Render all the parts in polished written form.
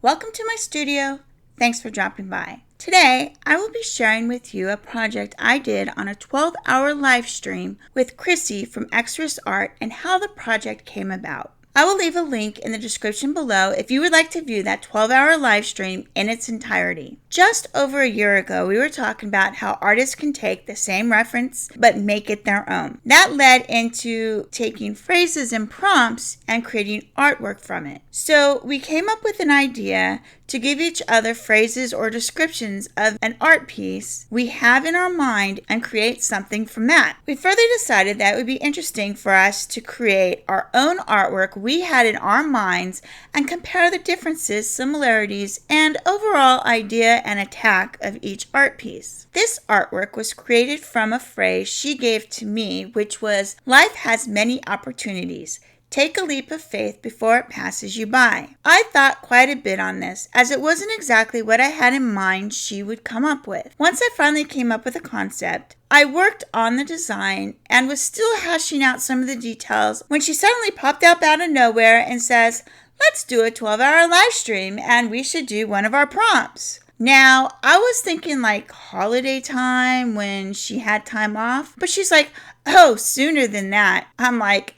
Welcome to my studio. Thanks for dropping by. Today, I will be sharing with you a project I did on a 12-hour live stream with Chrissy from Xrissart and how the project came about. I will leave a link in the description below if you would like to view that 12-hour live stream in its entirety. Just over a year ago, we were talking about how artists can take the same reference but make it their own. That led into taking phrases and prompts and creating artwork from it. So we came up with an idea to give each other phrases or descriptions of an art piece we have in our mind and create something from that. We further decided that it would be interesting for us to create our own artwork we had in our minds and compare the differences, similarities, and overall idea and attack of each art piece. This artwork was created from a phrase she gave to me, which was, "Life has many opportunities. Take a leap of faith before it passes you by." I thought quite a bit on this, as it wasn't exactly what I had in mind she would come up with. Once I finally came up with a concept, I worked on the design and was still hashing out some of the details when she suddenly popped up out of nowhere and says, "Let's do a 12-hour live stream and we should do one of our prompts." Now, I was thinking like holiday time when she had time off, but she's like, "Oh, sooner than that." I'm like,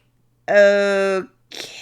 okay.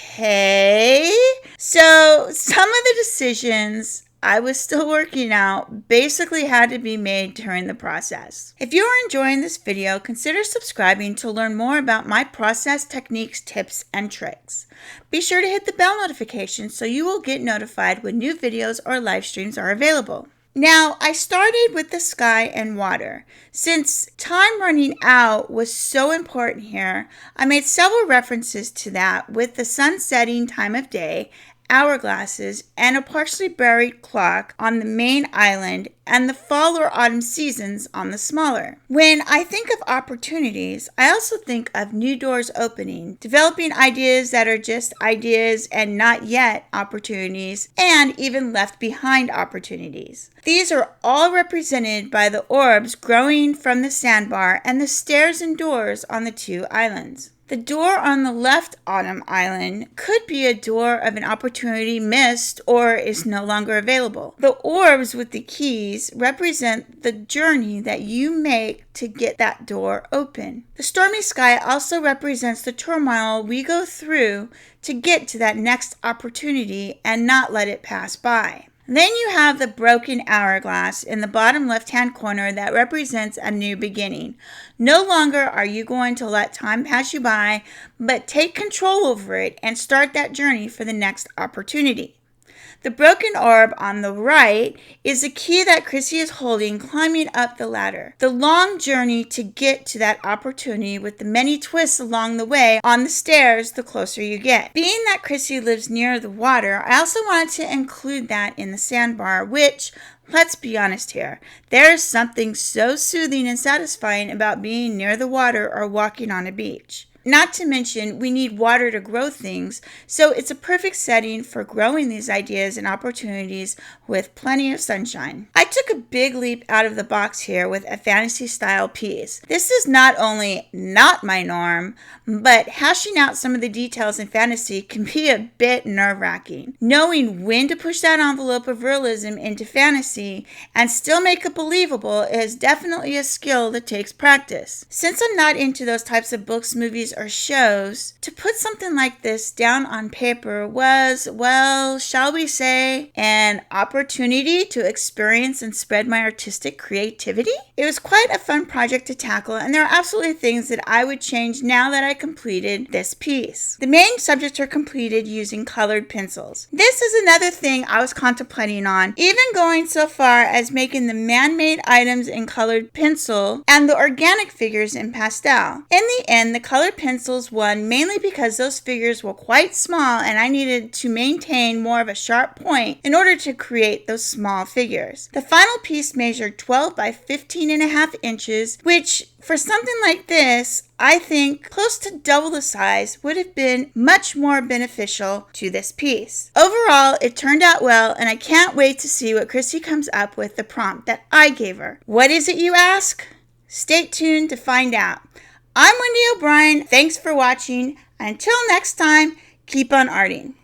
So some of the decisions I was still working out basically had to be made during the process. If you are enjoying this video, consider subscribing to learn more about my process, techniques, tips, and tricks. Be sure to hit the bell notification so you will get notified when new videos or live streams are available. Now, I started with the sky and water. Since time running out was so important here, I made several references to that with the sun setting time of day, hourglasses, and a partially buried clock on the main island, and the fall or autumn seasons on the smaller. When I think of opportunities, I also think of new doors opening, developing ideas that are just ideas and not yet opportunities, and even left behind opportunities. These are all represented by the orbs growing from the sandbar and the stairs and doors on the two islands. The door on the left autumn island could be a door of an opportunity missed or is no longer available. The orbs with the keys represent the journey that you make to get that door open. The stormy sky also represents the turmoil we go through to get to that next opportunity and not let it pass by. Then you have the broken hourglass in the bottom left-hand corner that represents a new beginning. No longer are you going to let time pass you by, but take control over it and start that journey for the next opportunity. The broken orb on the right is the key that Chrissy is holding climbing up the ladder. The long journey to get to that opportunity with the many twists along the way on the stairs the closer you get. Being that Chrissy lives near the water, I also wanted to include that in the sandbar, which, let's be honest here, there is something so soothing and satisfying about being near the water or walking on a beach. Not to mention, we need water to grow things, so it's a perfect setting for growing these ideas and opportunities with plenty of sunshine. I took a big leap out of the box here with a fantasy style piece. This is not only not my norm, but hashing out some of the details in fantasy can be a bit nerve-wracking. Knowing when to push that envelope of realism into fantasy and still make it believable is definitely a skill that takes practice. Since I'm not into those types of books, movies, or shows, to put something like this down on paper was, well, shall we say, an opportunity to experience and spread my artistic creativity. It was quite a fun project to tackle, and there are absolutely things that I would change now that I completed this piece. The main subjects are completed using colored pencils. This is another thing I was contemplating on, even going so far as making the man-made items in colored pencil and the organic figures in pastel. In the end, the colored pencils won mainly because those figures were quite small and I needed to maintain more of a sharp point in order to create those small figures. The final piece measured 12 by 15.5 inches, which for something like this, I think close to double the size would have been much more beneficial to this piece. Overall, it turned out well, and I can't wait to see what Chrissy comes up with the prompt that I gave her. What is it, you ask? Stay tuned to find out. I'm Wendy O'Brien. Thanks for watching. Until next time, keep on arting.